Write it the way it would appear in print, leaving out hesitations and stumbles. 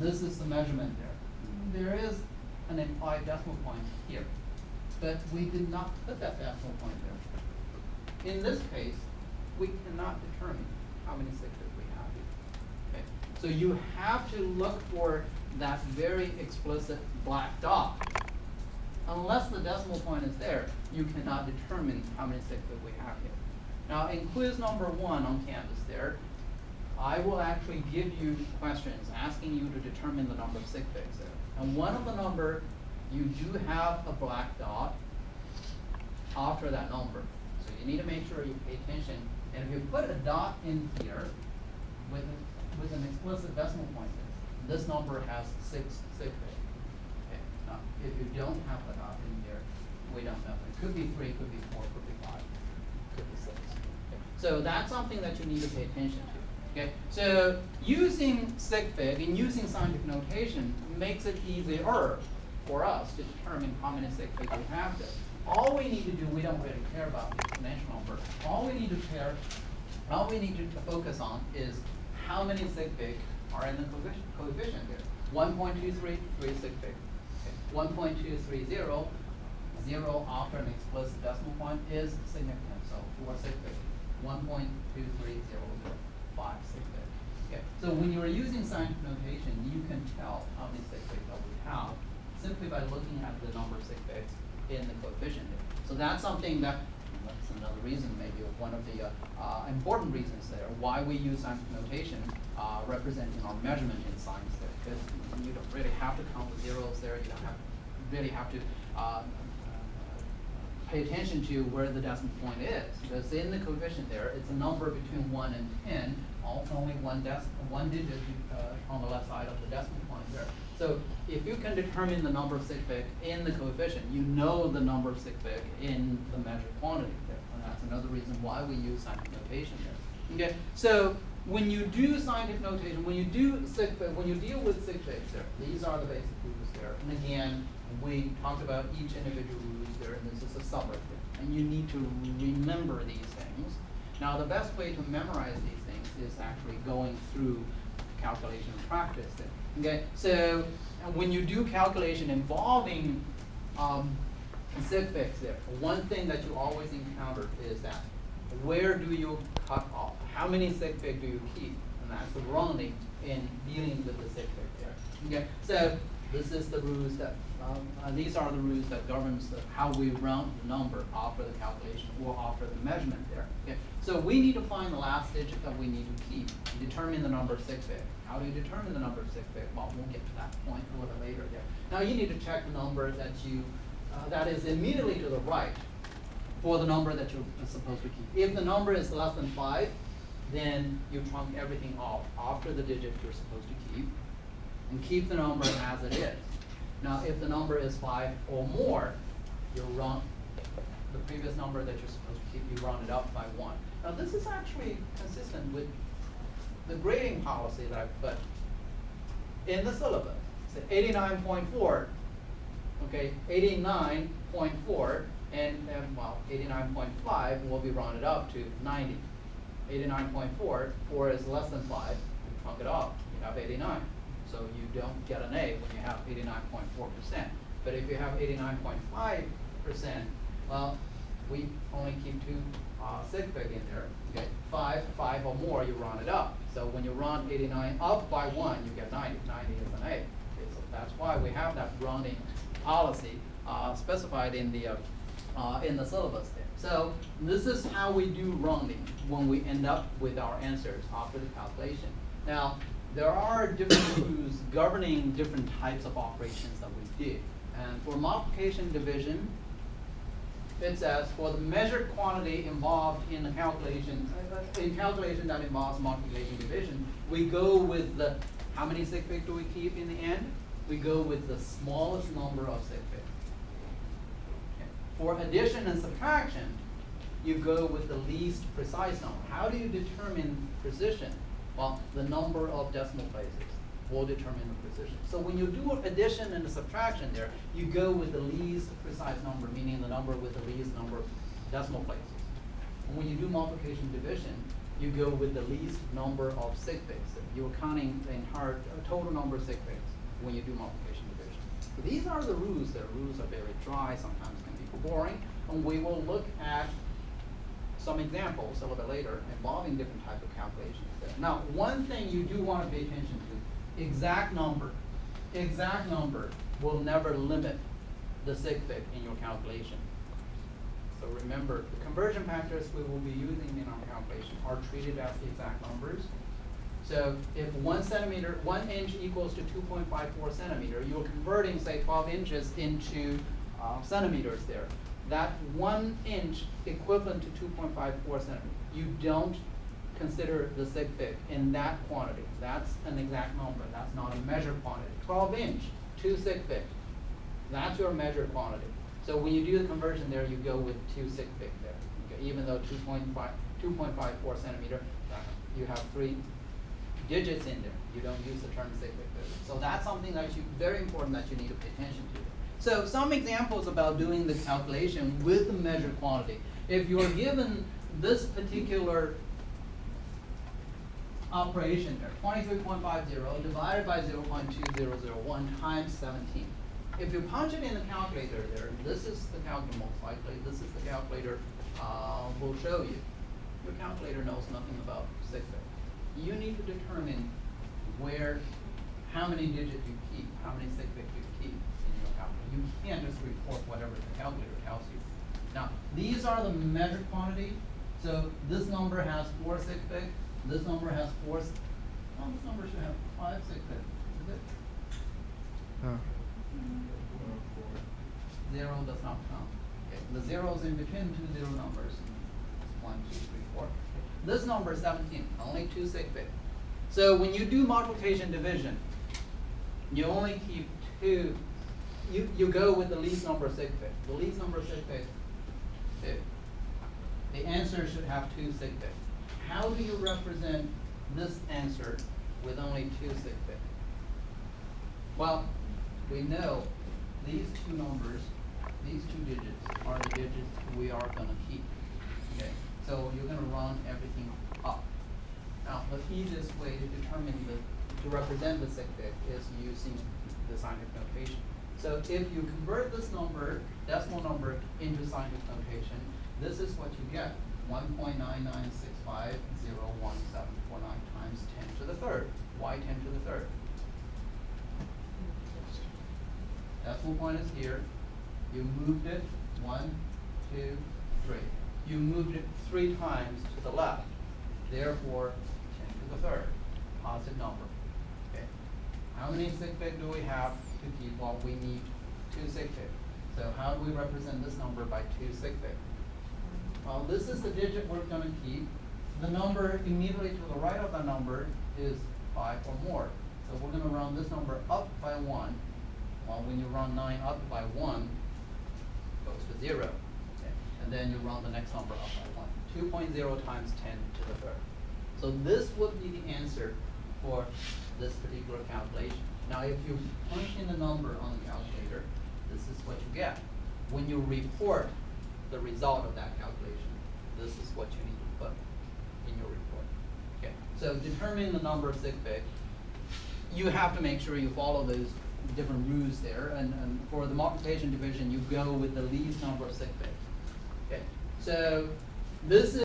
this is the measurement there. There is an implied decimal point here, but we did not put that decimal point there. In this case, we cannot determine how many sig figs we have here. Okay? So you have to look for that very explicit black dot. Unless the decimal point is there, you cannot determine how many sig figs we have here. Now, in quiz number 1 on Canvas there, I will actually give you questions asking you to determine the number of sig figs there. And one of the number, you do have a black dot after that number. So you need to make sure you pay attention. And if you put a dot in here with an explicit decimal point there, this number has 6 sig figs. Okay. Now, if you don't have a dot in here, we don't know. It could be 3, could be 4, could be 5, could be 6. Okay. So that's something that you need to pay attention to. Okay, so using sig fig and using scientific notation makes it easier for us to determine how many sig figs we have there. All we need to do, we don't really care about the exponential number. All we need to focus on is how many sig figs are in the coefficient here. 1.23, 3 sig figs. Okay. 1.230, 0 after an explicit decimal point is significant, so 4 sig figs. 1.2300. 5 sig figs. Okay. So when you're using scientific notation, you can tell how many sig figs that we have simply by looking at the number of sig figs in the coefficient here. So that's something that's another reason, maybe one of the important reasons there, why we use scientific notation representing our measurement in science there. Because you don't really have to count the zeros there. You don't really have to pay attention to where the decimal point is. Because in the coefficient there, it's a number between 1 and 10, only one digit on the left side of the decimal point there. So if you can determine the number of sig figs in the coefficient, you know the number of sig figs in the measured quantity there. And that's another reason why we use scientific notation there. Okay, so when you do scientific notation, when you deal with sig figs there, these are the basic rules there. And again, we talked about each individual rules there, and this is a summary there. And you need to remember these things. Now, the best way to memorize these things is actually going through calculation practice there. Okay, so when you do calculation involving sig figs there, one thing that you always encounter is that where do you cut off? How many sig figs do you keep? And that's the rounding in dealing with the sig fig there. Okay, so this is the rules that these are the rules that governs how we round the number after the calculation or after the measurement there. Okay, so we need to find the last digit that we need to keep and determine the number of sig figs. How do you determine the number of sig figs? Well, we'll get to that point a little later there. Now you need to check the number that that is immediately to the right for the number that you're supposed to keep. If the number is less than 5, then you trunk everything off after the digit you're supposed to keep and keep the number as it is. Now, if the number is 5 or more, you round the previous number that you're supposed to keep, you round it up by 1. Now, this is actually consistent with the grading policy that I put in the syllabus. So 89.4, okay, 89.4, and well, 89.5 will be rounded up to 90. 89.4, 4 is less than 5, you trunk it off, you have 89. So you don't get an A when you have 89.4%. But if you have 89.5%, well, we only keep 2 sig fig in there. Okay, 5 or more, you round it up. So when you round 89 up by 1, you get 90. 90 is an A. Okay, so that's why we have that rounding policy specified in the syllabus there. So this is how we do rounding when we end up with our answers after the calculation. Now, there are different rules governing different types of operations that we do. And for multiplication division, it says for the measured quantity involved in the calculation, that involves multiplication division, we go with the, how many sig figs do we keep in the end? We go with the smallest number of sig figs. Okay. For addition and subtraction, you go with the least precise number. How do you determine precision? Well, the number of decimal places will determine the precision. So when you do addition and subtraction there, you go with the least precise number, meaning the number with the least number of decimal places. And when you do multiplication division, you go with the least number of sig figs. You're counting the entire total number of sig figs when you do multiplication division. So these are the rules. The rules are very dry, sometimes can be boring, and we will look at some examples a little bit later involving different types of calculations there. Now, one thing you do want to pay attention to, exact number. Exact number will never limit the sig fig in your calculation. So remember, the conversion factors we will be using in our calculation are treated as the exact numbers. So if 1 inch equals to 2.54 centimeter, you're converting, say, 12 inches into centimeters there. That 1 inch equivalent to 2.54 centimeters. You don't consider the sig fig in that quantity. That's an exact number. That's not a measured quantity. 12 inch, 2 sig fig. That's your measured quantity. So when you do the conversion there, you go with 2 sig fig there. Okay? Even though 2.54 centimeter, you have 3 digits in there. You don't use the term sig fig there. So that's something that very important that you need to pay attention to. So some examples about doing the calculation with the measured quantity. If you are given this particular operation there, 23.50 divided by 0.2001 times 17. If you punch it in the calculator there, this is the calculator most likely, this is the calculator will show you. Your calculator knows nothing about sig fig. You need to determine how many digits you keep, how many sig fig you keep in your calculator. You can't just report whatever the calculator tells you. Now, these are the measured quantity. So this number has 4 sig fig. This number has 4. This number should have 5 sig fig. Is it? Oh. 0 does not count. Okay. The zeros in between 2 zero numbers. 1, 2, 3, 4. Okay. This number is 17. Only 2 sig fig. So when you do multiplication division, you only keep 2. You go with the least number of sig fig. The least number of sig fig, 2. The answer should have 2 sig fig. How do you represent this answer with only 2 sig fig? Well, we know these 2 numbers, these 2 digits are the digits we are going to keep. Okay, so you're going to run everything up. Now, the easiest way to represent the sig fig is using the scientific notation. So if you convert this number, decimal number, into scientific notation, this is what you get: 1.996501749 times 10 to the third. Why 10 to the third? Decimal point is here. You moved it 1, 2, 3. You moved it 3 times to the left. Therefore, 10 to the third. Positive number. Okay. How many sig fig do we have to keep? Well, we need 2 sig fig. So how do we represent this number by 2 sig fig? Well, this is the digit we're going to keep. The number immediately to the right of the number is 5 or more. So we're going to round this number up by 1. Well, when you round 9 up by 1, it goes to 0. Okay. And then you round the next number up by 1. 2.0 times 10 to the third. So this would be the answer for this particular calculation. Now, if you punch in the number on the calculator, this is what you get. When you report the result of that calculation, this is what you need to put in your report. Okay. So determine the number of sig fig. You have to make sure you follow those different rules there, and for the multiplication division, you go with the least number of sig fig. Okay. So this is